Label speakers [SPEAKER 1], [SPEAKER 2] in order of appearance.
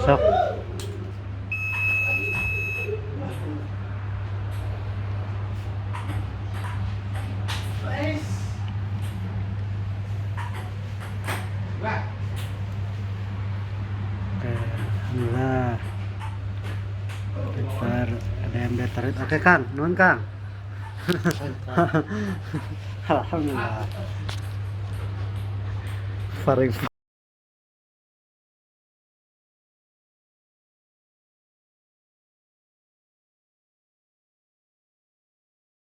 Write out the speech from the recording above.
[SPEAKER 1] Sok. Oke, alhamdulillah. Better, ada yang better. Oke Kang, nuhun Kang. Alhamdulillah. Paling